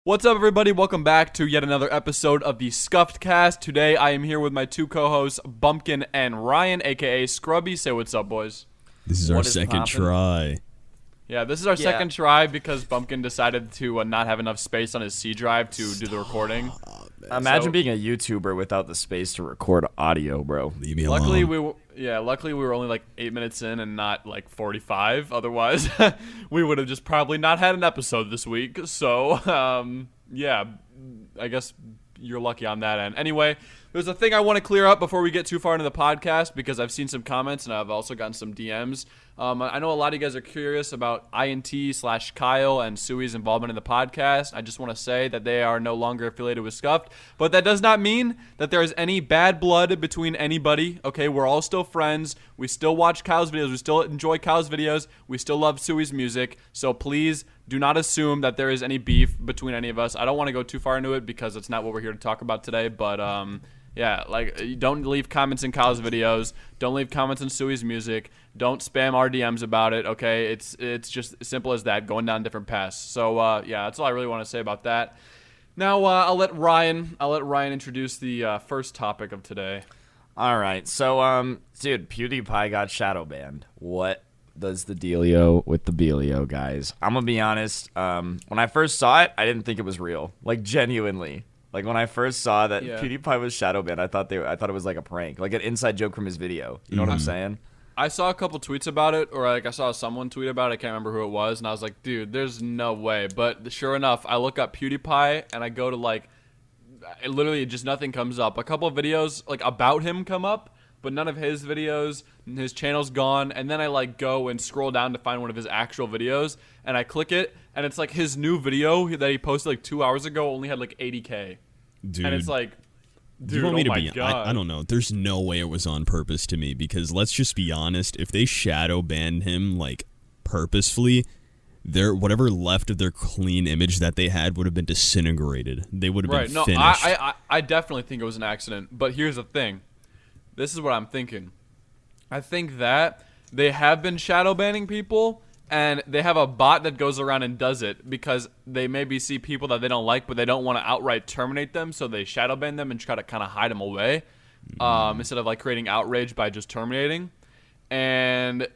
What's up, everybody? Welcome back to yet another episode of the Skuffed Cast. Today, I am here with my two co-hosts, Bumpkin and Ryan, aka Scrubby. Say what's up, boys. This is our second try. Yeah, this is our second try because Bumpkin decided to not have enough space on his C drive to do the recording. Imagine being a YouTuber without the space to record audio, bro. Leave me alone. Luckily we were only like 8 minutes in and not like 45. Otherwise, we would have just probably not had an episode this week. So, yeah, I guess you're lucky on that end. Anyway, there's a thing I want to clear up before we get too far into the podcast because I've seen some comments and I've also gotten some DMs. I know a lot of you guys are curious about 𝗢𝗢𝗏𝗏𝗏 and 𝗢𝗏𝗏𝗏's involvement in the podcast. I just want to say that they are no longer affiliated with Skuffed, but that does not mean that there is any bad blood between anybody. Okay, we're all still friends. We still watch 𝗏𝗏𝗏𝗏's videos. We still enjoy 𝗏𝗏𝗏𝗏's videos. We still love 𝗢𝗏𝗏𝗏's music. So please do not assume that there is any beef between any of us. I don't want to go too far into it because it's not what we're here to talk about today, but yeah, like, don't leave comments in 𝗏𝗏𝗏𝗏's videos. Don't leave comments in 𝗢𝗏𝗏𝗏𝗏's music. Don't spam our DMs about it, okay? It's just as simple as that, going down different paths. So, yeah, that's all I really want to say about that. Now, I'll let Ryan introduce the first topic of today. All right, so, dude, PewDiePie got shadow banned. What does the dealio with the Bealio, guys? I'm gonna be honest. When I first saw it, I didn't think it was real. Like, genuinely. Like, when I first saw that PewDiePie was shadow banned, I thought it was like a prank, like an inside joke from his video. You know what I'm saying? I saw a couple tweets about it, or like I saw someone tweet about it. I can't remember who it was, and I was like, dude, there's no way. But sure enough, I look up PewDiePie, and I go to like, literally just nothing comes up. A couple of videos like about him come up, but none of his videos. His channel's gone, and then I like go and scroll down to find one of his actual videos, and I click it, and it's like his new video that he posted like 2 hours ago only had like 80K. Dude, and it's like, dude, you want me oh to my be? God. I don't know. There's no way it was on purpose to me because let's just be honest. If they shadow banned him like purposefully, whatever left of their clean image that they had would have been disintegrated. They would have been finished. I definitely think it was an accident. But here's the thing. This is what I'm thinking. I think that they have been shadow banning people, and they have a bot that goes around and does it because they maybe see people that they don't like, but they don't want to outright terminate them, so they shadow ban them and try to kind of hide them away instead of like creating outrage by just terminating. And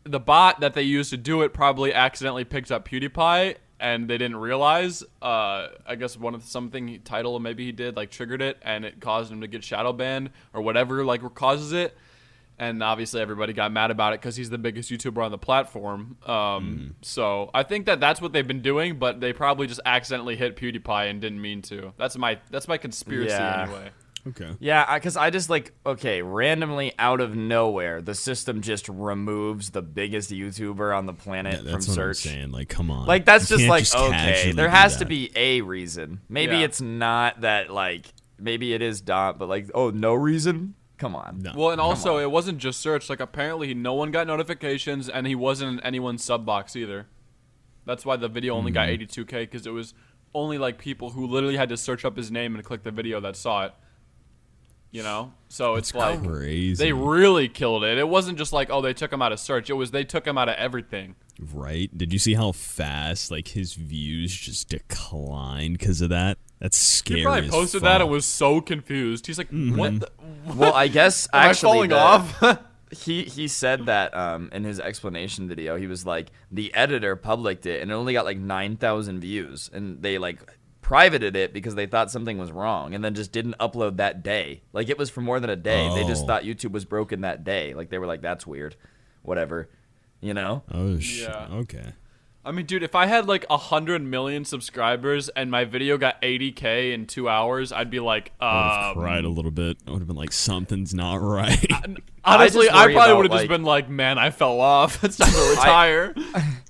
the bot that they used to do it probably accidentally picked up PewDiePie, and they didn't realize. I guess something title maybe he did like triggered it, and it caused him to get shadow banned or whatever like causes it. And obviously everybody got mad about it because he's the biggest YouTuber on the platform. So I think that that's what they've been doing, but they probably just accidentally hit PewDiePie and didn't mean to. That's my conspiracy anyway. Okay. Yeah, because I just like, okay, randomly out of nowhere, the system just removes the biggest YouTuber on the planet from search. What I'm saying. Like, come on. Like, that's You just can't like, just okay, casually there do has that. to be a reason. Maybe it's not that, like, maybe it is Dot, but like, oh, no reason? Come on. No. Well, and also it wasn't just search. Like apparently no one got notifications, and he wasn't in anyone's sub box either. That's why the video only got 82K, because it was only like people who literally had to search up his name and click the video that saw it. You know, so it's like crazy. They really killed it. It wasn't just like, oh, they took him out of search. It was they took him out of everything. Right? Did you see how fast like his views just declined because of that? That's scary. He probably posted that and was so confused. He's like, what? The, well, I guess am actually I falling off? he said that in his explanation video, he was like, the editor published it and it only got like 9,000 views, and they like privated it because they thought something was wrong, and then just didn't upload that day. Like, it was for more than a day. They just thought YouTube was broken that day. Like, they were like, that's weird, whatever, you know? Oh shit. Yeah. Okay. I mean, dude, if I had like 100 million subscribers and my video got 80K in 2 hours, I'd be like, I would have cried a little bit. I would have been like, something's not right. Honestly, I probably would have just been like, man, I fell off. It's time to retire.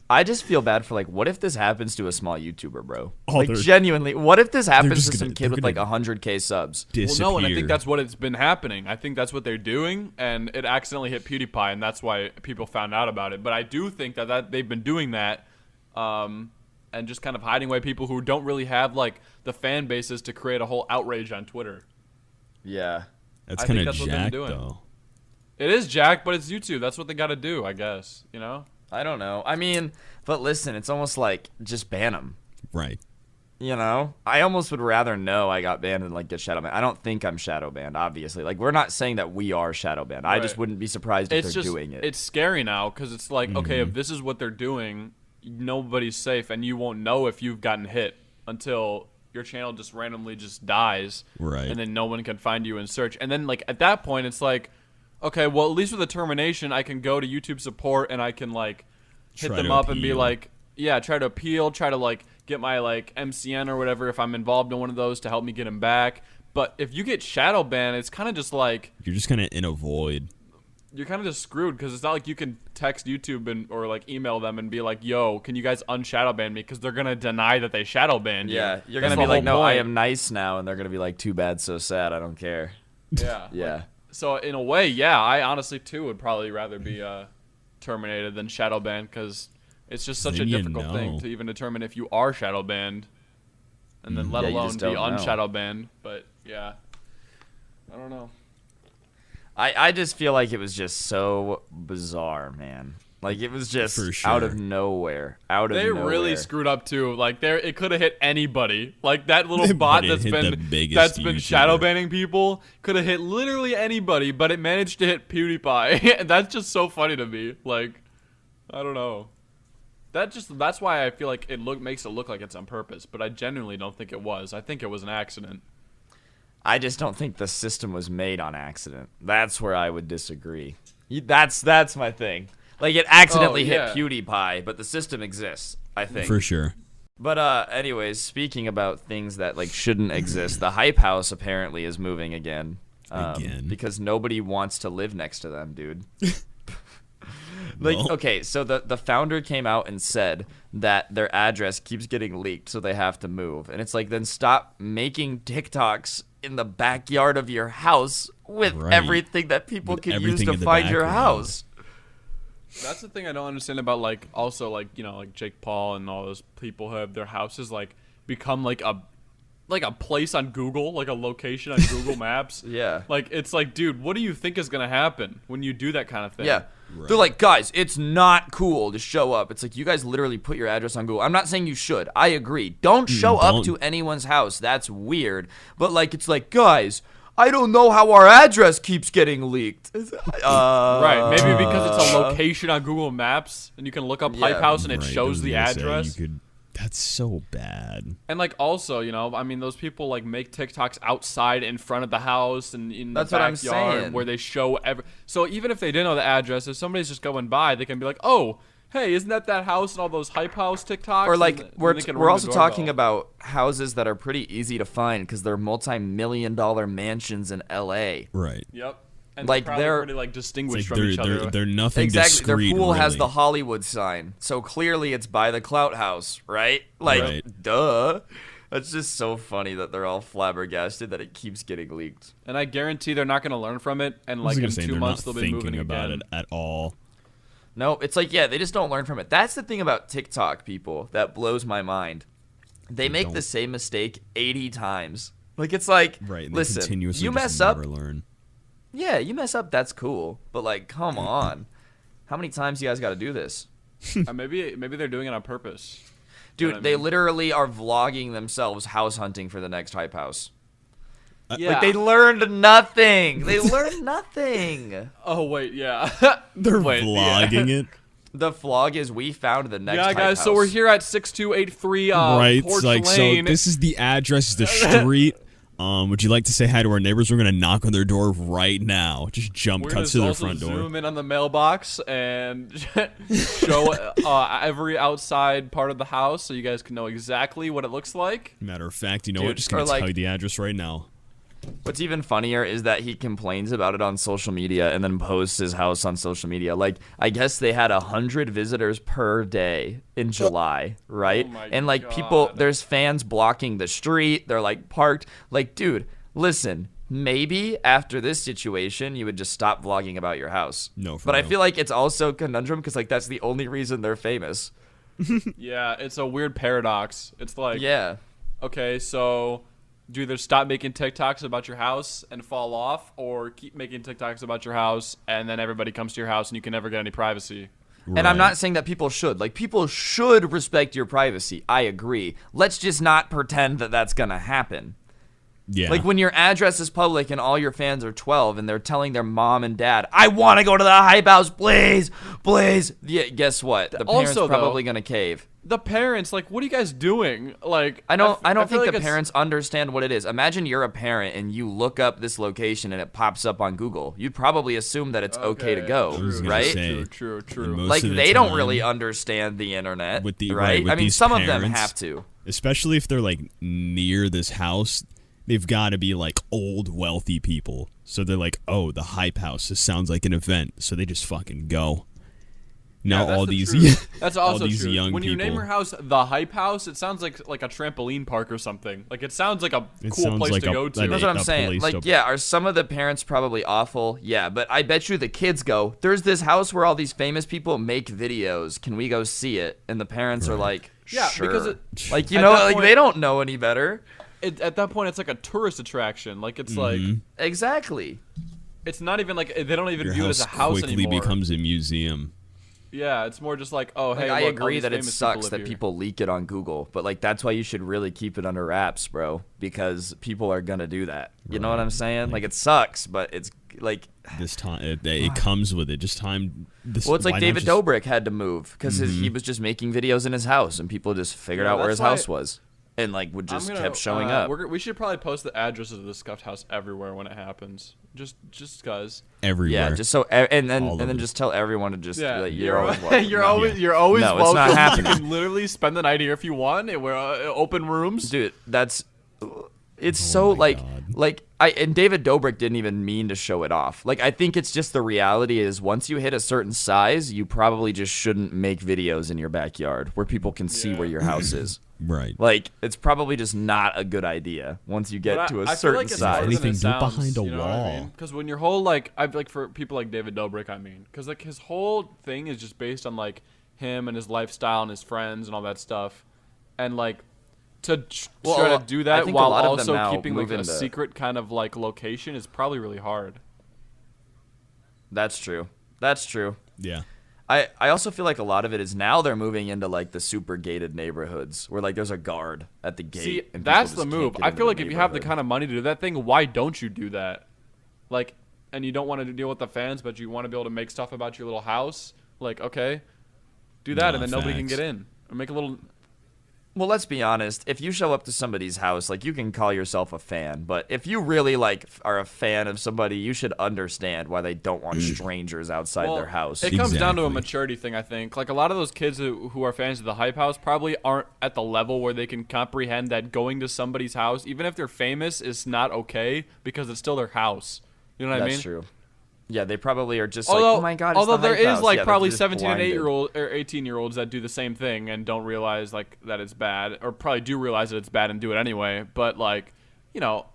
I just feel bad for, like, what if this happens to a small YouTuber, bro? Like, genuinely, what if this happens to some kid with, like, 100K subs? Disappear. Well, no, and I think that's what it's been happening. I think that's what they're doing, and it accidentally hit PewDiePie, and that's why people found out about it. But I do think that they've been doing that, and just kind of hiding away people who don't really have, like, the fan bases to create a whole outrage on Twitter. Yeah. That's kind of jacked, though. It is jacked, but it's YouTube. That's what they got to do, I guess, you know? I don't know. I mean, but listen, it's almost like just ban them. Right. You know, I almost would rather know I got banned than like get shadow banned. I don't think I'm shadow banned, obviously. Like, we're not saying that we are shadow banned. I just Right. wouldn't be surprised if It's they're just doing it. it's scary now because it's like, okay, if this is what they're doing, nobody's safe, and you won't know if you've gotten hit until your channel just randomly just dies, Right. and then no one can find you and search. And then like at that point, it's like, okay, well at least with the termination, I can go to YouTube support and I can like hit Try them to up and be appeal. like, yeah, try to appeal, try to like get my like MCN or whatever if I'm involved in one of those to help me get him back. But if you get shadow banned, it's kind of just like You're just kind of in a void. you're kind of just screwed because it's not like you can text YouTube and or like email them and be like, "Yo, can you guys unshadow ban me?" Because they're gonna deny that they shadow banned you. Yeah, you're That's gonna be the like, whole no, I point. am nice now, and they're gonna be like, too bad, so sad. I don't care. Yeah, Yeah. So in a way, yeah, I honestly too would probably rather be terminated than shadow banned because it's just such a Then you difficult thing know. to even determine if you are shadow banned, and then let Yeah, you alone just be don't know. unshadow banned. But yeah, I don't know. I just feel like it was just so bizarre, man. Like, it was just For out of sure. nowhere. Out of They nowhere. really screwed up too. Like it could have hit anybody. Like that little But bot it that's hit been the biggest that's been YouTuber. shadow banning people could have hit literally anybody, but it managed to hit PewDiePie. And that's just so funny to me. Like, I don't know. That's why I feel like it makes it look like it's on purpose, but I genuinely don't think it was. I think it was an accident. I just don't think the system was made on accident. That's where I would disagree. That's my thing. Like, it accidentally yeah. hit PewDiePie, but the system exists, I think. For sure. But anyways, speaking about things that like shouldn't exist, the Hype House apparently is moving again. Again. Because nobody wants to live next to them, dude. Like, Well. okay, so the founder came out and said that their address keeps getting leaked, so they have to move. And it's like, then stop making TikToks in the backyard of your house with Right. everything that people With can use everything to in the find your background. house. That's the thing I don't understand about like also like, you know, like Jake Paul and all those people who have their houses like become like a place on Google, like a location on Google Maps. Yeah. Like it's like, dude, what do you think is gonna happen when you do that kind of thing? Yeah. Right. They're like, guys, it's not cool to show up. It's like, you guys literally put your address on Google. I'm not saying you should. I agree. Don't show up don't. to anyone's house. That's weird. But, like, it's like, guys, I don't know how our address keeps getting leaked. Right. Maybe because it's a location on Google Maps and you can look up Yeah. Hype House and it Right, shows I the was gonna say, address. That's so bad. And like also, you know, I mean, those people like make TikToks outside in front of the house and in That's the what I'm backyard saying. where they show So even if they didn't know the address, if somebody's just going by, they can be like, "Oh, hey, isn't that house and all those Hype House TikToks?" Or, And like, then we're they can we're ring the also talking doorbell. about houses that are pretty easy to find because they're multi-million-dollar mansions in L.A. Right. Yep. And like, probably they're- pretty like It's distinguished like from each other. they're nothing Exactly. Their discreet, pool has really. the Hollywood sign, so clearly it's by the Clout House, right? Like, Right. duh. That's just so funny that they're all flabbergasted that it keeps getting leaked. And I guarantee they're not going to learn from it. And I like was in gonna say, 2 they're months not they'll be moving thinking about again. it at all. No, it's like, yeah, they just don't learn from it. That's the thing about TikTok people that blows my mind. They make the don't. same mistake 80 times. Like, it's like, Right. And they listen, continuously you just mess up, never learn. yeah, you mess up, that's cool. But, like, come on. How many times you guys got to do this? Maybe they're doing it on purpose. Dude, what I they mean? literally are vlogging themselves house hunting for the next Hype House. Yeah. Like, they learned nothing. They learned nothing. Oh wait, yeah. They're Wait, yeah. vlogging it. The vlog is we found the next Yeah, Hype guys. House. So we're here at 6283 Right. Porch Like, so Lane. this is the address, the street. Would you like to say hi to our neighbors? We're gonna knock on their door right now. Just jump, We're cuts gonna to their also front door. zoom in on the mailbox and show every outside part of the house so you guys can know exactly what it looks like. Matter of fact, you know Dude, what? Just gonna or, like- tell you the address right now. What's even funnier is that he complains about it on social media and then posts his house on social media. Like, I guess they had 100 visitors per day in July, right? Oh my and like people, God. there's fans blocking the street. They're like parked. Like, dude, listen. Maybe after this situation, you would just stop vlogging about your house. No, for but I real. feel like it's also a conundrum because like that's the only reason they're famous. Yeah, it's a weird paradox. It's like, Yeah. okay, so do either stop making TikToks about your house and fall off, or keep making TikToks about your house and then everybody comes to your house and you can never get any privacy. And I'm not saying that people should. Like, people should respect your privacy. I agree. Let's just not pretend that that's going to happen. Yeah. Like, when your address is public and all your fans are 12 and they're telling their mom and dad, I want to go to the hype house, please, please. Yeah, guess what? The parents Also, probably going to cave. The parents, like, what are you guys doing? Like, I don't think like the parents understand what it is. Imagine you're a parent and you look up this location and it pops up on Google. You'd probably assume that it's okay to go, right? True. Like, they don't really understand the internet, with the, right? with I mean, these some of them parents, have to. Especially if they're, like, near this house. They've got to be, like, old, wealthy people. So they're like, oh, the hype house. This sounds like an event. So they just fucking go. Now all these that's also all these true. young When you people, name your house the hype house, it sounds like a trampoline park or something. Like, it sounds like a cool place to go to. That's what I'm saying. Like, yeah, are some of the parents probably awful? Yeah, but I bet you the kids go, there's this house where all these famous people make videos. Can we go see it? And the parents are like, yeah, sure. because like, you know, like, they don't know any better. At that point, it's like a tourist attraction. Like, it's like exactly. It's not even like they don't even your view it as a house quickly anymore. becomes a museum. Yeah, it's more just like, oh, hey, I look, agree all that it these famous sucks people that live people leak it on Google, but like that's why you should really keep it under wraps, bro, because people are gonna do that. You know what I'm saying? Like, it sucks, but it's like this time it comes with it. Just time. Well, it's like David Dobrik had to move because he was just making videos in his house, and people just figured out where his house was, and like would just kept showing up. We should probably post the addresses of the Skuffed house everywhere when it happens. Just cause. Everywhere. Yeah, just so and then just tell everyone to just like, you're always welcome. you're always no, welcome. it's not happening. You can literally spend the night here if you want. We're open rooms. Dude, it's so like and David Dobrik didn't even mean to show it off. Like, I think it's just the reality is once you hit a certain size, you probably just shouldn't make videos in your backyard where people can see where your house is. Right. Like, it's probably just not a good idea once you get to a certain size. Anything behind a wall. Because when your whole for people like David Dobrik, because like his whole thing is just based on like him and his lifestyle and his friends and all that stuff, and like to try to do that while also keeping like a secret kind of like location is probably really hard. That's true. Yeah. I also feel like a lot of it is now they're moving into like the super gated neighborhoods where like there's a guard at the gate. See, and that's the move. I feel like if you have the kind of money to do that thing, why don't you do that? Like, and you don't want to deal with the fans, but you want to be able to make stuff about your little house. Like, okay, do that, and then nobody can get in. Or make a little. Well, let's be honest. If you show up to somebody's house, like, you can call yourself a fan, but if you really like are a fan of somebody, you should understand why they don't want strangers outside their house. It comes down to a maturity thing, I think. Like, a lot of those kids who are fans of the hype house probably aren't at the level where they can comprehend that going to somebody's house, even if they're famous, is not okay because it's still their house. You know what I mean? That's true. Yeah, they probably are just like, oh my god. Although there is like probably they're 17 and 18-year-olds that do the same thing and don't realize like that it's bad, or probably do realize that it's bad and do it anyway. But like, you know,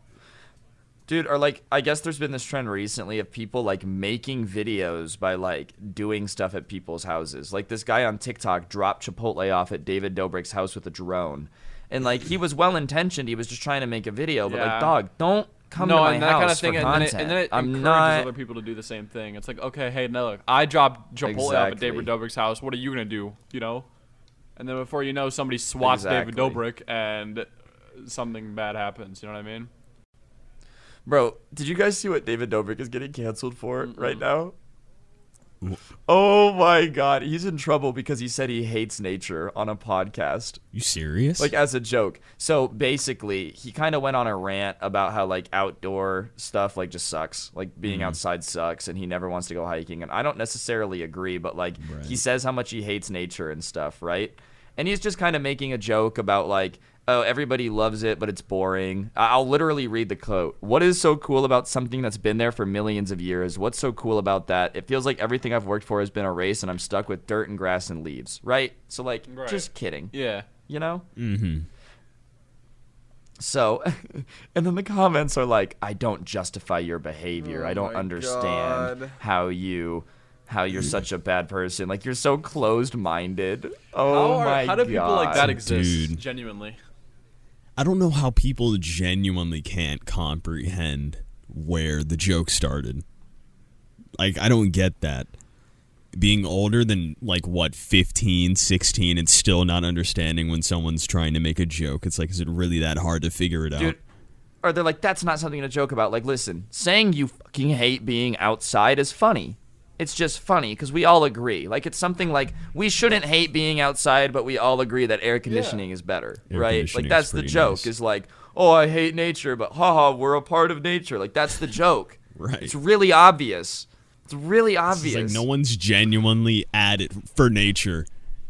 dude, or like, I guess there's been this trend recently of people like making videos by like doing stuff at people's houses. Like, this guy on TikTok dropped Chipotle off at David Dobrik's house with a drone, and like he was well intentioned. He was just trying to make a video, but like, dog, don't come to my house kind of thing, for content. And then it encourages other people to do the same thing. It's like, okay, hey, now look, I dropped Chipotle off at David Dobrik's house. What are you gonna do? You know? And then before you know, somebody swats David Dobrik and something bad happens. You know what I mean? Bro, did you guys see what David Dobrik is getting canceled for right now? Oh my god, he's in trouble because he said he hates nature on a podcast. You serious? Like, as a joke. So basically, he kind of went on a rant about how like outdoor stuff like just sucks. Like, being outside sucks, and he never wants to go hiking. And I don't necessarily agree, but like he says how much he hates nature and stuff, right? And he's just kind of making a joke about like, oh, everybody loves it, but it's boring. I'll literally read the quote. What is so cool about something that's been there for millions of years? What's so cool about that? It feels like everything I've worked for has been erased, and I'm stuck with dirt and grass and leaves, right? So, like, just kidding. Yeah. You know? Mm-hmm. So, and then the comments are like, I don't justify your behavior. I don't understand how you're such a bad person. Like, you're so closed-minded. Oh, my God. How do people like that exist, Dude. genuinely? I don't know how people genuinely can't comprehend where the joke started. Like, I don't get that. being older than like what 15, 16 and still not understanding when someone's trying to make a joke. It's like, is it really that hard to figure it out? Or they're like, that's not something to joke about. Like, listen, saying you fucking hate being outside is funny. It's just funny because we all agree. Like, it's something like we shouldn't hate being outside, but we all agree that air conditioning is better, right? Like, that's the joke. Nice. Is like, oh, I hate nature, but haha, we're a part of nature. Like, that's the joke. Right. It's really obvious. It's really obvious. It's like no one's genuinely at it for nature.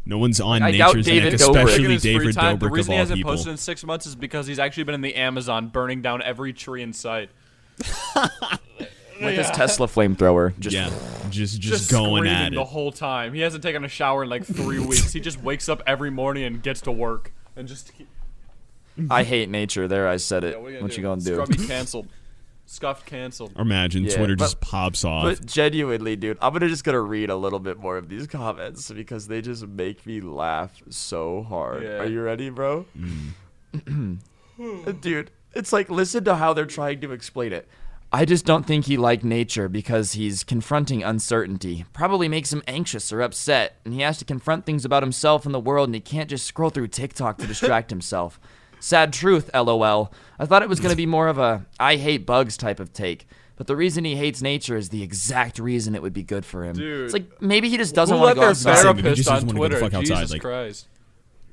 No one's on I doubt nature's David neck, Dobrik. especially David Dobrik The reason of he all hasn't people. posted in 6 months is because he's actually been in the Amazon burning down every tree in sight. With his Tesla flamethrower. Just going at it the whole time. He hasn't taken a shower in like 3 weeks. He just wakes up every morning and gets to work and just. I hate nature. There, I said it. Yeah, what you gonna do? Scrubby canceled. Scuffed canceled. Imagine Twitter just pops off. But genuinely, dude, I'm gonna read a little bit more of these comments because they just make me laugh so hard. Yeah. Are you ready, bro? Dude, it's like, listen to how they're trying to explain it. I just don't think he liked nature because he's confronting uncertainty. Probably makes him anxious or upset, and he has to confront things about himself and the world, and he can't just scroll through TikTok to distract himself. Sad truth, LOL. I thought it was going to be more of a I hate bugs type of take, but the reason he hates nature is the exact reason it would be good for him. Dude. It's like maybe he just doesn't Who want let to go their outside. therapist on wanna go the Twitter? fuck outside, Jesus like- Christ.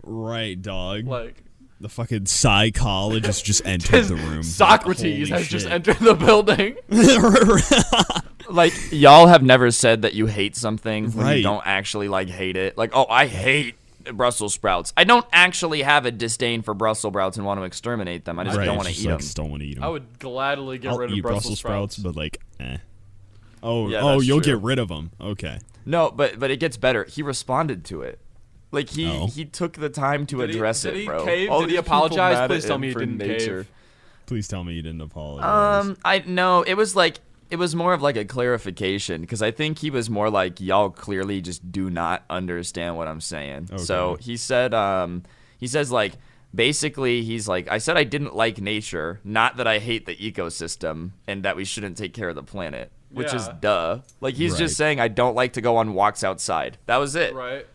Right, dog. Like, The fucking psychologist just entered the room. Socrates Holy has just shit. entered the building. Like, y'all have never said that you hate something when Right. you don't actually, like, hate it. Like, oh, I hate Brussels sprouts. I don't actually have a disdain for Brussels sprouts and want to exterminate them. I just Right, don't want to just, eat like, them. Don't want to eat them. I would gladly get I'll rid of eat Brussels sprouts. but like, Oh, Yeah, that's you'll true. get rid of them. Okay. No, but it gets better. He responded to it. Like, he took the time to address did it, he bro. cave? All Did he these people apologize? mad Please at tell him me he for didn't nature. cave. Please tell me you didn't apologize. I no, it was more of like a clarification because I think he was more like, y'all clearly just do not understand what I'm saying. Okay. So he said, he says like, basically he's like, I said I didn't like nature, not that I hate the ecosystem and that we shouldn't take care of the planet, which is Yeah. duh. Like he's Right. just saying I don't like to go on walks outside. That was it. Right.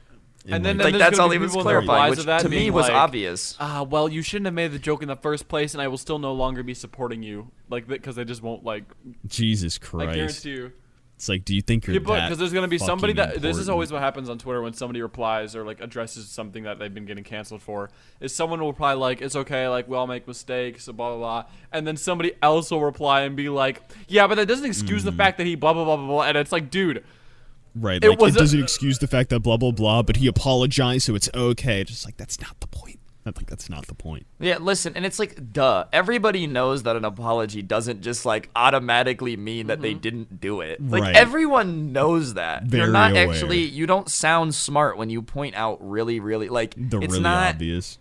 And, And then like, Like there's that's gonna all be he was people in the clarifying, replies which of that to me being was like, obvious. Well, you shouldn't have made the joke in the first place, and I will still no longer be supporting you, like, because they just won't like. Jesus I Christ. guarantee you. It's like, do you think you're that Because there's gonna be somebody fucking that this is important? always what happens on Twitter when somebody replies or like addresses something that they've been getting canceled for. Is someone will reply like, "It's okay, like we all make mistakes," blah blah blah, and then somebody else will reply and be like, "Yeah, but that doesn't excuse the fact that he blah blah blah blah blah," and it's like, dude. Right, It like, was it doesn't excuse the fact that blah, blah, blah, but he apologized, so it's okay. Just like, that's not the point. I think that's not the point. Yeah, listen, and it's like, duh. Everybody knows that an apology doesn't just like automatically mean that they didn't do it. Like Right. everyone knows that. You're Very not aware. actually. You don't sound smart when you point out really, like The it's really not. obvious.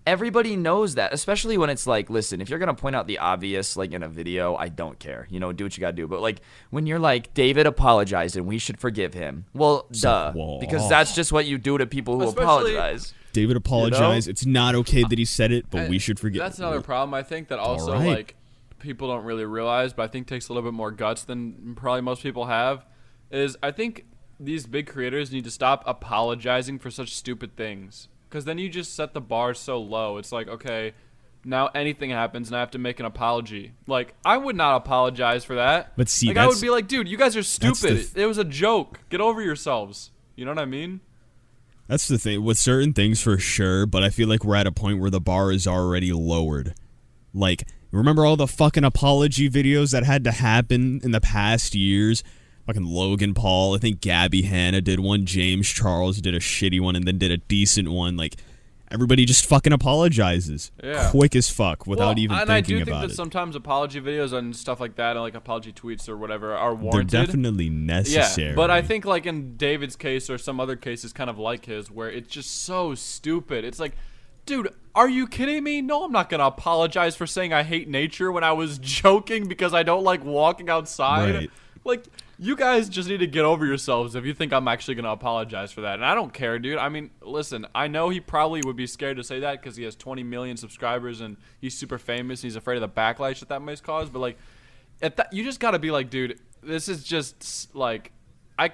Everybody knows that, especially when it's like, listen, if you're gonna point out the obvious, like in a video, I don't care. You know, do what you gotta do. But like when you're like, David apologized and we should forgive him. Well, duh, whoa. because that's just what you do to people who Especially- apologize. David apologized. It's not okay that he said it, but we should forget. That's another problem. I think that also Alright. like people don't really realize, but I think takes a little bit more guts than probably most people have. Is I think these big creators need to stop apologizing for such stupid things. Because then you just set the bar so low. It's like, okay, now anything happens and I have to make an apology. Like, I would not apologize for that. But see, like, I would that's- be like, dude, you guys are that's the stupid. th- It was a joke. Get over yourselves. You know what I mean? That's the thing with certain things for sure, but I feel like we're at a point where the bar is already lowered. Like, remember all the fucking apology videos that had to happen in the past years? Fucking Logan Paul, I think Gabby Hanna did one, James Charles did a shitty one, and then did a decent one. Like, everybody just fucking apologizes. Yeah. Quick as fuck without even and I thinking do think about that it. sometimes apology videos and stuff like that, and like apology tweets or whatever, are They're warranted. definitely necessary. Yeah, but I think like in David's case or some other cases kind of like his, where it's just so stupid. It's like, dude, are you kidding me? No, I'm not gonna apologize for saying I hate nature when I was joking because I don't like walking outside. Right. Like, you guys just need to get over yourselves if you think I'm actually gonna apologize for that. And I don't care, dude. I mean, listen, I know he probably would be scared to say that because he has 20 million subscribers and he's super famous and he's afraid of the backlash that might cause. But like, you just gotta be like, dude, this is just like,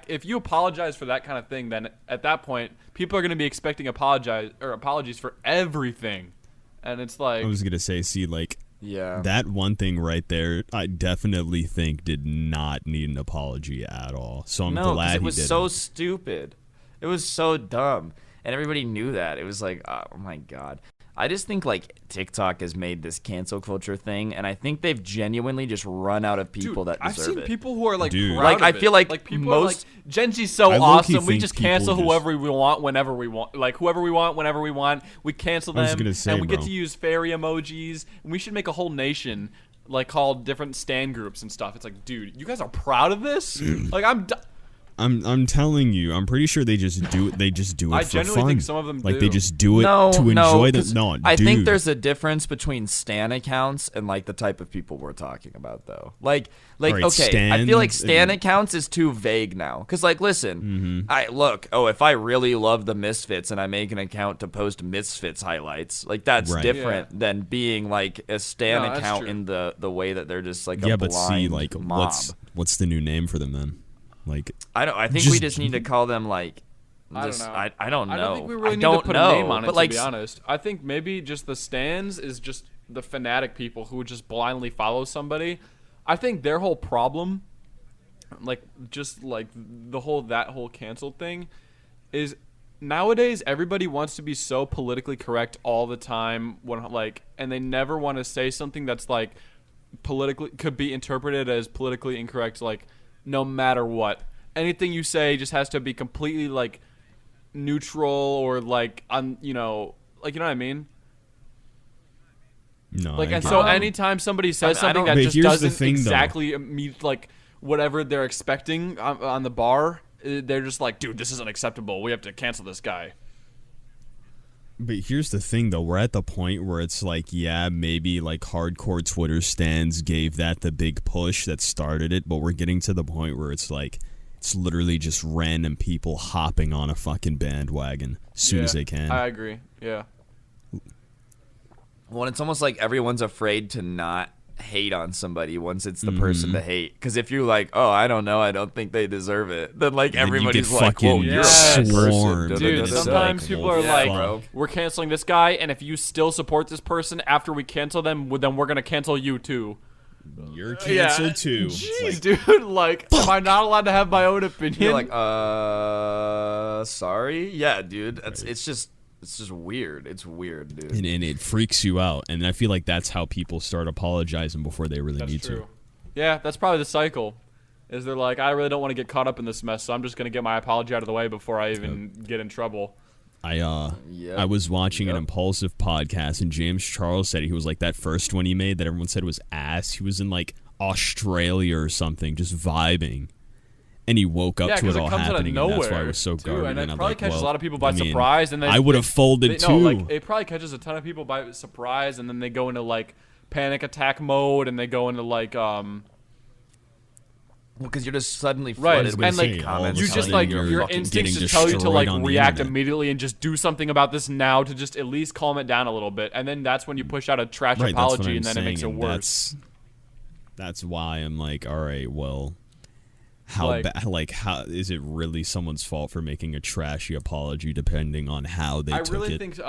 if you apologize for that kind of thing, then at that point, people are going to be expecting apologies for everything, and it's like I was gonna say, see, like, Yeah. that one thing right there, I definitely think did not need an apology at all. So I'm No, glad it he was didn't. so stupid. It was so dumb, and everybody knew that. It was like, oh my god. I just think like TikTok has made this cancel culture thing, and I think they've genuinely just run out of people that I've deserve seen it. people who are like Dude. proud Like, of I it. feel like people are like, most- Gen Z's so I low-key awesome. We think just people cancel just- whoever we want whenever we want. Like whoever we want whenever we want. We cancel I was them, gonna say, and we get bro. to use fairy emojis. And we should make a whole nation like called different stan groups and stuff. It's like, dude, you guys are proud of this? Like I'm telling you, I'm pretty sure they just do it. They just do it I for genuinely fun. think some of them like do. they just do it No, to no, enjoy 'cause the. No, I think dude. there's a difference between stan accounts and like the type of people we're talking about, though. Like Alright, okay, I feel like stans stan and- accounts is too vague now. Cause like, listen, if I really love the Misfits and I make an account to post Misfits highlights, like that's Right. different than being like a stan No, that's account true. in the way that they're just like a yeah, blind but see, like, mob. what's the new name for them then? Like, I think we just need to call them like. I don't just- know. I don't know. I don't think we really I need don't to put know, a name on it, but to like, be honest. I think maybe just the stans is just the fanatic people who just blindly follow somebody. I think their whole problem, like just like that whole canceled thing, is nowadays everybody wants to be so politically correct all the time and they never want to say something that's like politically could be interpreted as politically incorrect, like no matter what. Anything you say just has to be completely like neutral or like you know what I mean? no. Like, I and get so it. anytime somebody says I something don't- that But just here's the doesn't thing, though. exactly meet like whatever they're expecting on the bar, they're just like, dude, this isn't acceptable. We have to cancel this guy. But here's the thing, though. We're at the point where it's like, yeah, maybe like hardcore Twitter stans gave that the big push that started it, but we're getting to the point where it's like, it's literally just random people hopping on a fucking bandwagon as soon as they can. I agree. Yeah. Well, it's almost like everyone's afraid to not hate on somebody once it's the person to hate. Because if you're like, oh, I don't know, I don't think they deserve it, then like Then you everybody's get like, whoa, fucking you're a bad swarmed. person. Dude, It's like, sometimes people are well, like, bro. we're canceling this guy, and if you still support this person after we cancel them, then we're going to cancel you too. You're canceled too. It's Jeez, like, dude. Like, am I not allowed to have my own opinion? You're like, sorry? Yeah, dude. It's just weird. It's weird, dude. and it freaks you out. And I feel like that's how people start apologizing before they really need That's true. to. Yeah, that's probably the cycle. Is they're like, I really don't want to get caught up in this mess, so I'm just going to get my apology out of the way before I even get in trouble. Yep. I was watching an Yep. Impulsive podcast, and James Charles said he was like that first one he made that everyone said was ass. He was in like Australia or something, just vibing, and he woke up Yeah, to 'cause it it all comes out of happening, and that's why nowhere, it was so too, garbage. and it I'm probably like, catches a well, lot of people by I mean, surprise, and I would have folded too. No, like it probably catches a ton of people by surprise, and then they go into like panic attack mode, and they go into like Because you're just suddenly Right, flooded with and like say, all of a you just sudden like you're your fucking instincts getting just tell you to like destroyed on the react internet. immediately and just do something about this now to just at least calm it down a little bit, and then that's when you push out a trash Right, that's what apology, I'm and then saying, it makes it and worse. That's why I'm like, all right, well, how how is it really someone's fault for making a trashy apology depending on how they I took really it? think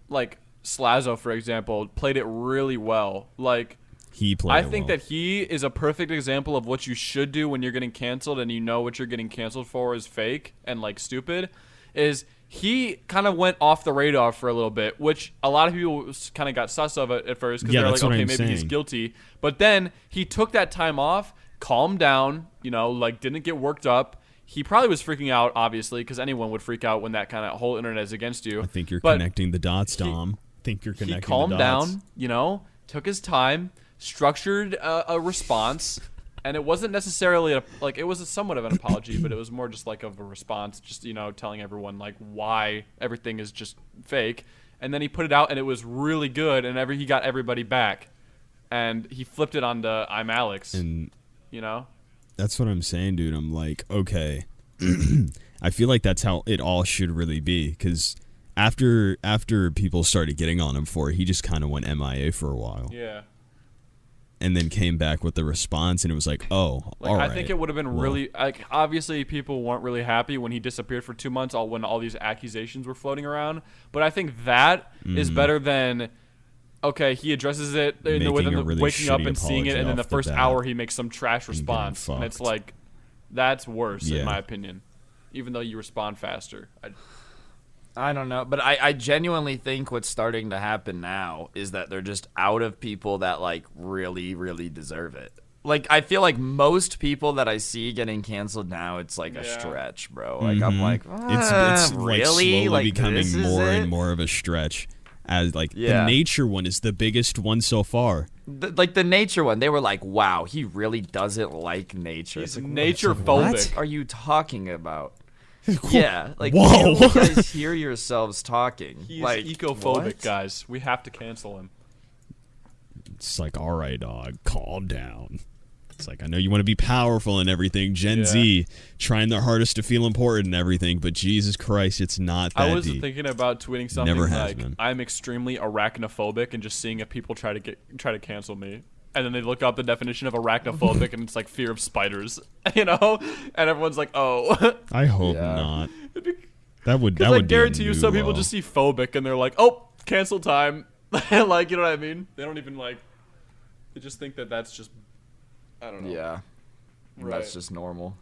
like Slazo, for example, played it really well. Like He played. I it think well. that he is a perfect example of what you should do when you're getting canceled and you know what you're getting canceled for is fake and like stupid. Is he kind of went off the radar for a little bit, which a lot of people kind of got sus of it at first because Yeah, they're that's like, what okay, I'm maybe he's saying. guilty. But then he took that time off, calmed down, like didn't get worked up. He probably was freaking out, obviously, because anyone would freak out when that kind of whole internet is against you. I think you're But connecting the dots, Dom. I think you're connecting he calmed the dots. down, took his time, structured a response, and it wasn't necessarily it was somewhat of an apology, but it was more just like of a response, just telling everyone like why everything is just fake, and then he put it out and it was really good, and he got everybody back, and he flipped it onto 𝗢𝗢𝗏𝗡, And you. that's what I'm saying, dude. I'm like, okay. I feel like that's how it all should really be, because after people started getting on him for it, he just kind of went MIA for a while. Yeah. and then came back with the response, and it was like, oh, Like, all right. I think it would have been well, really like obviously people weren't really happy when he disappeared for 2 months, when all these accusations were floating around. But I think that is better than okay, he addresses it within a really waking up shitty and seeing it, and then apology the off the first bat hour he makes some trash response, and it's fucked. like that's worse Yeah. in my opinion. Even though you respond faster. I don't know, but I genuinely think what's starting to happen now is that they're just out of people that like really, really deserve it. Like I feel like most people that I see getting canceled now, it's like a stretch, bro. Like I'm like, it's really like slowly like, becoming this is more it? and more of a stretch. As like Yeah. the nature one is the biggest one so far. Like the nature one, they were like, wow, he really doesn't like nature. He's It's like, nature what phobic. are you talking about? Yeah, like Whoa. you guys hear yourselves talking. He's like ecophobic, what? guys. We have to cancel him. It's like, all right, dog, calm down. It's like, I know you want to be powerful and everything, Gen Z, trying their hardest to feel important and everything, but Jesus Christ, it's not that I was deep. thinking about tweeting something Never has like, been. I'm extremely arachnophobic, and just seeing if people try to cancel me. And then they look up the definition of arachnophobic, and it's like fear of spiders, you know? And everyone's like, oh. I hope Yeah. not. Because That would I be a guarantee you new some people low. just see phobic, and they're like, oh, cancel time. Like, you know what I mean? They don't even like, they just think that that's just, I don't know. Yeah. Right. That's just normal.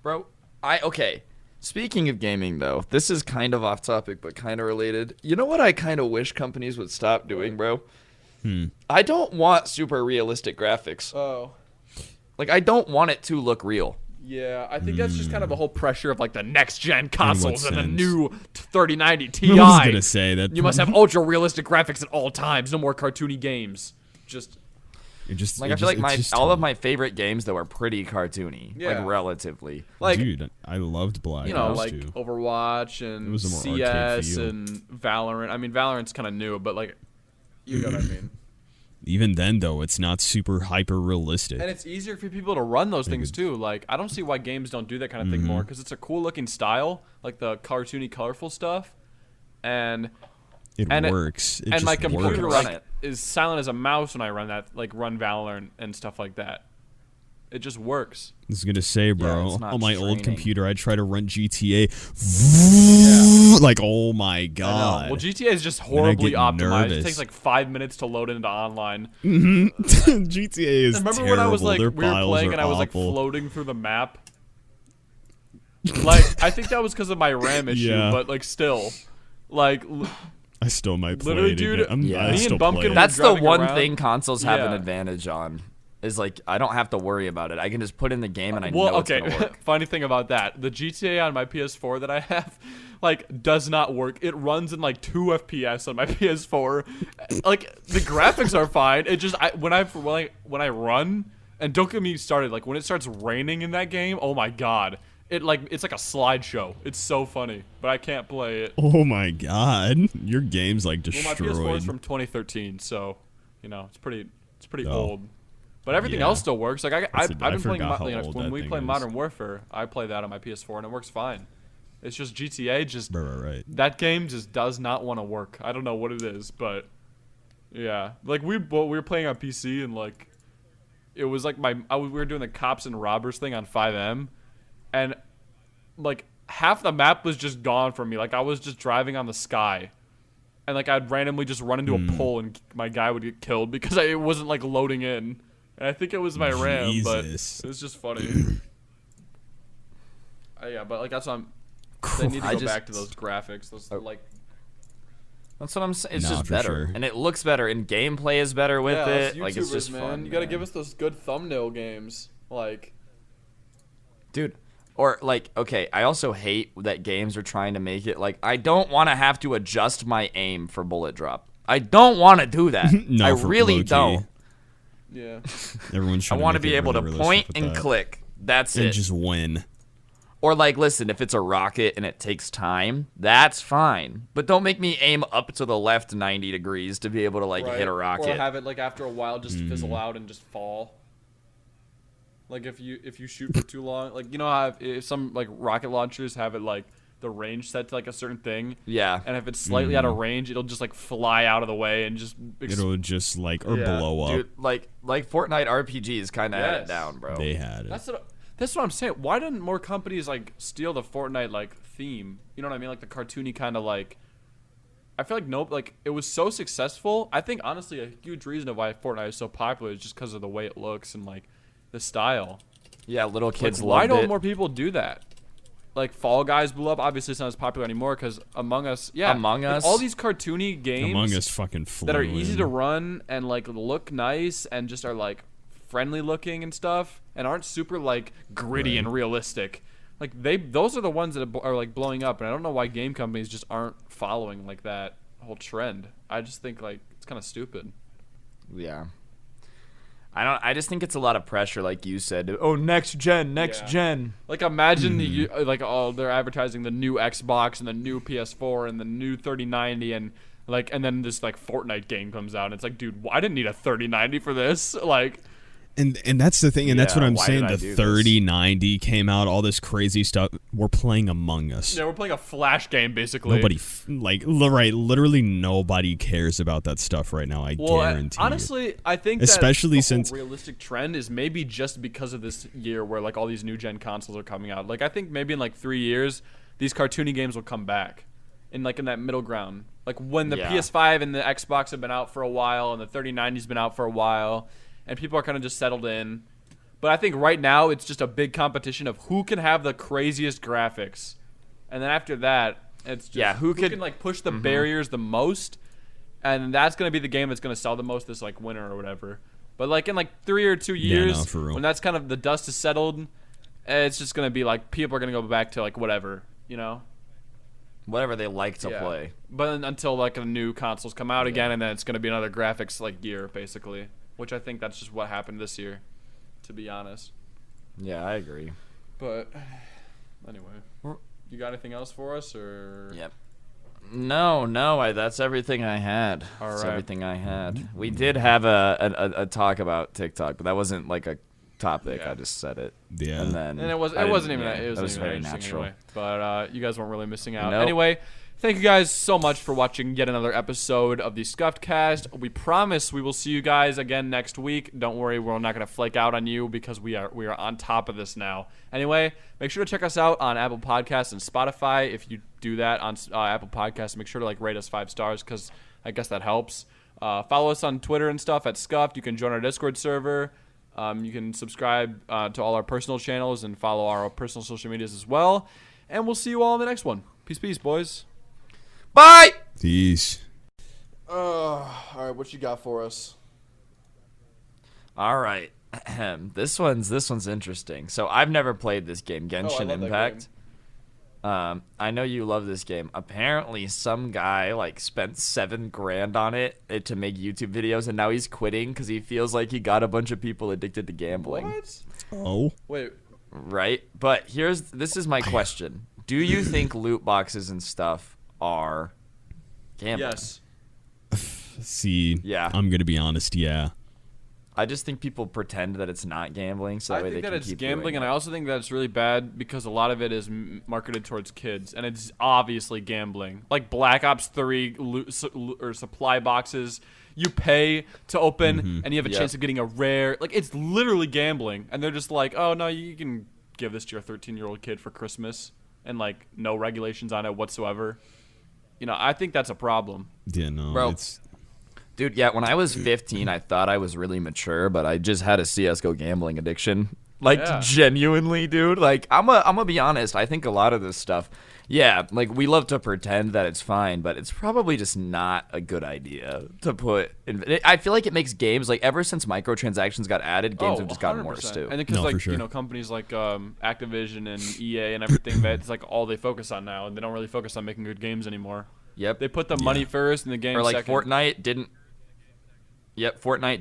Bro, okay. Speaking of gaming though, this is kind of off topic but kind of related. You know what I kind of wish companies would stop doing, bro? I don't want super realistic graphics. Oh. Like I don't want it to look real. Yeah, I think that's just kind of the whole pressure of like the next gen consoles and the sense? new 3090 Ti. I was gonna say that You must have ultra realistic graphics at all times. No more cartoony games. Just Like I feel like all of my favorite games though are pretty cartoony, Yeah. like relatively. like dude, I loved Black you know, Ops like 2. Overwatch and was a more arcade CS feel. and Valorant. I mean, Valorant's kind of new, but like, you know what I mean. Even then, though, it's not super hyper realistic. And it's easier for people to run those things too. Like, I don't see why games don't do that kind of thing more, because it's a cool looking style, like the cartoony, colorful stuff, and It and works. It and just my computer works. Run like it. is silent as a mouse when I run that, like run Valorant and stuff like that. It just works. I was gonna say, bro, it's not on my old straining. computer, I'd try to run GTA. Like, oh my I know. god. Well, GTA is just I horribly get optimized. It nervous. takes like 5 minutes to load into online. GTA is Remember terrible. when I was like, Their we were files playing are and I was like awful. floating through the map? Like, I think that was because of my RAM issue, Yeah. but like still, like, I still might play Literally, it dude, again. Yeah. I me still and Bumpkin play were it. That's the driving one around. thing consoles have an Yeah. advantage on. Is like I don't have to worry about it. I can just put in the game and I well, know okay. it's gonna work. Funny thing about that, the GTA on my PS4 that I have, like, does not work. It runs in like 2 FPS on my PS4. Like, the graphics are fine. It just when I run, and don't get me started. Like, when it starts raining in that game, oh my god. It's like a slideshow. It's so funny, but I can't play it. Oh my god, your game's like Well, my PS4 destroyed. is from 2013, so you know it's pretty Oh. old. But everything Yeah. else still works. Like I've been playing, forgot how you know, old when that we thing play is. Modern Warfare, I play that on my PS4 and it works fine. It's just GTA, Right. that game just does not want to work. I don't know what it is, but yeah, like we were playing on PC and like it was like we were doing the cops and robbers thing on 5M, and like half the map was just gone from me. Like I was just driving on the sky. And like I'd randomly just run into a pole and my guy would get killed because it wasn't like loading in. And I think it was my RAM, but Jesus. it was just funny. Yeah, but like that's what they need to I go just- back to those graphics. Those like That's what I'm saying. It's Nah, just for better, sure. and it looks better, and gameplay is better with it. Like it's just fun. You gotta give us those good thumbnail games. Like, dude. Or like, okay, I also hate that games are trying to make it like I don't want to have to adjust my aim for bullet drop. I don't want to do that. No, I for really low-key. don't. yeah. Everyone's I trying want to make be it able really to realistic point with and that. click. That's and it. just win. Or like, listen, if it's a rocket and it takes time, that's fine. But don't make me aim up to the left 90 degrees to be able to like hit a Or rocket. have it like after a while just fizzle out and just fall. Like if you shoot for too long, like you know how if some like rocket launchers have it like the range set to like a certain thing. Yeah. And if it's slightly out of range, it'll just like fly out of the way and just It'll just like blow up. Dude, like Fortnite RPGs kind of had it down, bro. They had it. That's what I'm saying. Why didn't more companies like steal the Fortnite like theme? You know what I mean? Like the cartoony kind of like. I feel like it was so successful. I think honestly a huge reason of why Fortnite is so popular is just because of the way it looks and like the style. Yeah, little kids like, loved why don't it. more people do that? Like Fall Guys blew up. Obviously, it's not as popular anymore because Among Us. Yeah, Among Us. All these cartoony games Among Us fucking flew that are easy in. to run and like look nice and just are like friendly looking and stuff and aren't super like gritty and realistic. Like those are the ones that are like blowing up, and I don't know why game companies just aren't following like that whole trend. I just think like it's kind of stupid. Yeah. I just think it's a lot of pressure, like you said. Oh, next gen. Like imagine they're advertising the new Xbox and the new PS4 and the new 3090 and then this like Fortnite game comes out and it's like, dude, I didn't need a 3090 for this. Like, And that's the thing, and that's what I'm why saying. did I The do 3090 came out, all this crazy stuff. We're playing Among Us. yeah, we're playing a Flash game basically. Nobody, literally nobody cares about that stuff right now. I guarantee you. Honestly, I think Especially that since- the whole realistic trend is maybe just because of this year where like all these new gen consoles are coming out. Like I think maybe in like 3 years, these cartoony games will come back, in that middle ground. Like when the PS5 and the Xbox have been out for a while and the 3090's been out for a while. And people are kind of just settled in. But I think right now it's just a big competition of who can have the craziest graphics. And then after that, it's just who can like push the barriers the most. And that's going to be the game that's going to sell the most this like winter or whatever. But like in like 3 or 2 years, for real. when that's kind of the dust is settled, it's just going to be like people are going to go back to like whatever, you know? Whatever they like to play. But until like the new consoles come out again, and then it's going to be another graphics like year basically. Which I think that's just what happened this year, to be honest. Yeah, I agree. But anyway, you got anything else for us, or? Yep. No, that's everything I had. All That's right. everything I had. We did have a talk about TikTok, but that wasn't like a topic. Yeah. I just said it. Yeah. And It wasn't even very interesting natural. anyway. But you guys weren't really missing out. Nope. Anyway, thank you guys so much for watching yet another episode of the Skuffed Cast. We promise we will see you guys again next week. Don't worry, we're not going to flake out on you because we are on top of this now. Anyway, make sure to check us out on Apple Podcasts and Spotify. If you do that on Apple Podcasts, make sure to like rate us 5 stars because I guess that helps. Follow us on Twitter and stuff at Skuffed. You can join our Discord server. You can subscribe to all our personal channels and follow our personal social medias as well. And we'll see you all in the next one. Peace, boys. Bye! Peace. All right, what you got for us? All right. This one's interesting. So I've never played this game, I Genshin love that Impact. I know you love this game. Apparently, some guy like spent $7,000 on it to make YouTube videos, and now he's quitting because he feels like he got a bunch of people addicted to gambling. What? Oh. Wait. Right? But this is my question: do you think loot boxes and stuff are gambling? Yes. See, Yeah. I'm going to be honest, yeah. I just think people pretend that it's not gambling, so that I way think they that can it's keep gambling, doing and it. I also think that it's really bad because a lot of it is marketed towards kids, and it's obviously gambling. Like Black Ops 3 or supply boxes, you pay to open, and you have a Yep. chance of getting a rare. Like it's literally gambling, and they're just like, oh no, you can give this to your 13-year-old kid for Christmas, and like no regulations on it whatsoever. You know, I think that's a problem. Yeah, no. Bro. It's Dude, yeah, when I was 15, I thought I was really mature, but I just had a CS:GO gambling addiction. Like, Yeah. genuinely, dude. Like, I'm gonna be honest. I think a lot of this stuff, yeah, like, we love to pretend that it's fine, but it's probably just not a good idea to put in. I feel like it makes games, like, ever since microtransactions got added, games have just gotten worse, 100%. too. And because No, for like sure. you know companies like Activision and EA and everything, that's like all they focus on now, and they don't really focus on making good games anymore. Yep. They put the money first and the game Or, like, second. Fortnite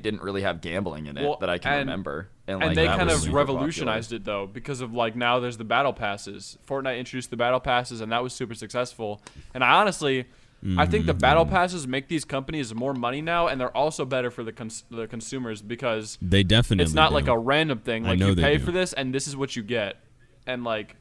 didn't really have gambling in it Well, that I can and- remember. And like, they that kind was of super revolutionized it though, because of like now there's the battle passes. Fortnite introduced the battle passes, and that was super successful. And I honestly, I think the battle passes make these companies more money now, and they're also better for the consumers because they definitely it's not do. like a random thing. I Like know you they pay do. for this, and this is what you get. And like,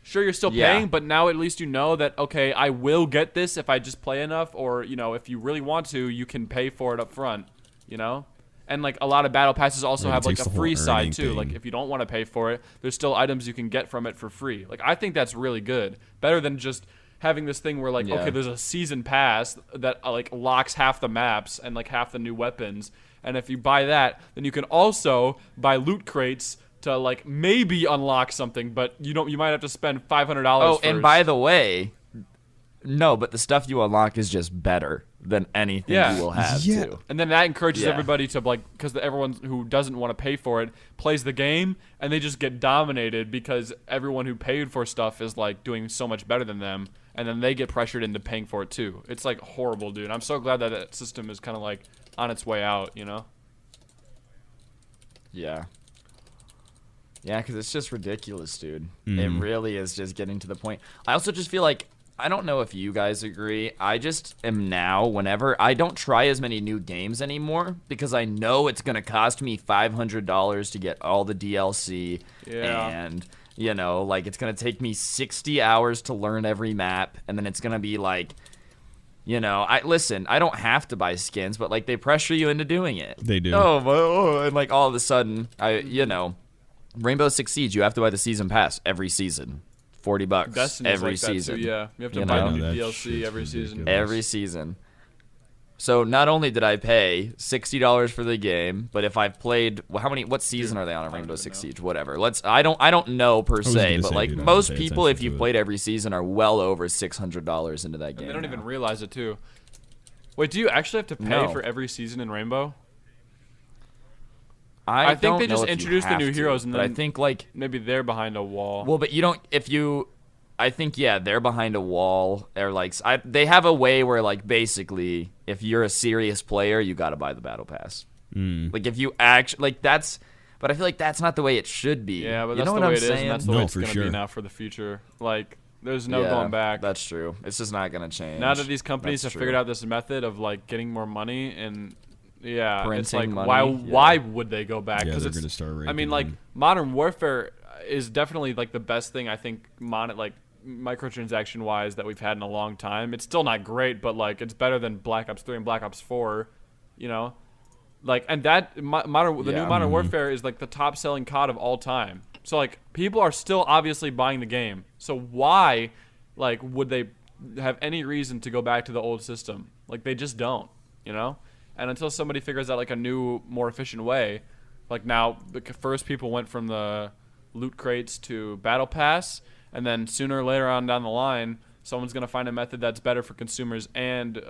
sure, you're still Yeah. paying, but now at least you know that, okay, I will get this if I just play enough, or, you know, if you really want to, you can pay for it up front, you know? And, like, a lot of battle passes also Right, it have, like, takes a the whole free side, earning too. Like, thing. if you don't want to pay for it, there's still items you can get from it for free. Like, I think that's really good. Better than just having this thing where, like, Yeah. okay, there's a season pass that, like, locks half the maps and, like, half the new weapons. And if you buy that, then you can also buy loot crates to, like, maybe unlock something, but you might have to spend $500 Oh, first. and by the way, no, but the stuff you unlock is just better than anything Yeah. you will have Yeah. too. And then that encourages Yeah. everybody to, like, because everyone who doesn't want to pay for it plays the game, and they just get dominated because everyone who paid for stuff is, like, doing so much better than them, and then they get pressured into paying for it too. It's, like, horrible, dude. I'm so glad that that system is kind of, like, on its way out, you know? Yeah. Yeah, because it's just ridiculous, dude. It Mhm. really is just getting to the point. I also just feel like, I don't know if you guys agree. I just am now, whenever, I don't try as many new games anymore because I know it's going to cost me $500 to get all the DLC. Yeah. And, you know, like, it's going to take me 60 hours to learn every map. And then it's going to be like, you know, listen, I don't have to buy skins, but, like, they pressure you into doing it. They do. And, like, all of a sudden, you know, Rainbow Six Siege, you have to buy the season pass every season. $40 Destiny's every like that season. too, yeah. You have to You buy know? the new That DLC shit's every season. ridiculous. Every season. So not only did I pay $60 for the game, but if I've played, what season are they on Rainbow even Six know. Siege? Whatever. I don't know per was se, gonna but say, like dude, I don't most pay people, if attention you've to it. played every season, are well over $600 into that game. And they don't now. even realize it too. Wait, do you actually have to pay No. for every season in Rainbow? I think don't they know just if you introduced the have new to, heroes and but I then- think like Maybe they're behind a wall. well, but you don't I think yeah, they're behind a wall or like they have a way where like basically if you're a serious player, you got to buy the battle pass. Like if you actually like that's but I feel like that's not the way it should be. yeah, but you that's know the what way I'm it is, saying? and that's the No, way it's for going to be sure. now for the future. Like, there's no Yeah, going back. That's true. It's just not going to change. Now that these companies That's have figured true. out this method of, like, getting more money and, yeah, it's like, Printing money, why yeah. would they go back? Yeah, Because they're it's, gonna start I mean, raking like, in. Modern Warfare is definitely, like, the best thing, I think, microtransaction-wise that we've had in a long time. It's still not great, but, like, it's better than Black Ops 3 and Black Ops 4, you know? Like, and that, the new Yeah. Modern Warfare is, like, the top-selling COD of all time. So, like, people are still obviously buying the game. So why, like, would they have any reason to go back to the old system? Like, they just don't, you know? And until somebody figures out, like, a new, more efficient way, like, now, the first people went from the loot crates to Battle Pass, and then sooner or later on down the line, someone's going to find a method that's better for consumers and,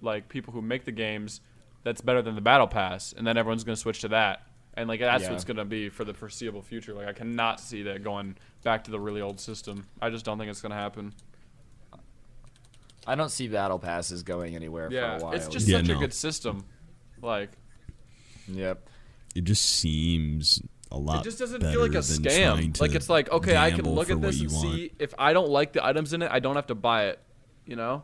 like, people who make the games that's better than the Battle Pass, and then everyone's going to switch to that. And, like, that's Yeah. what's going to be for the foreseeable future. Like, I cannot see that going back to the really old system. I just don't think it's going to happen. I don't see battle passes going anywhere for a while. It's just Yeah, such a no. good system. Like, Yep. It just seems a lot. it just doesn't better feel like a than trying scam. to Like, it's like, okay, I can gamble look for at what this you and want. see if I don't like the items in it, I don't have to buy it, you know?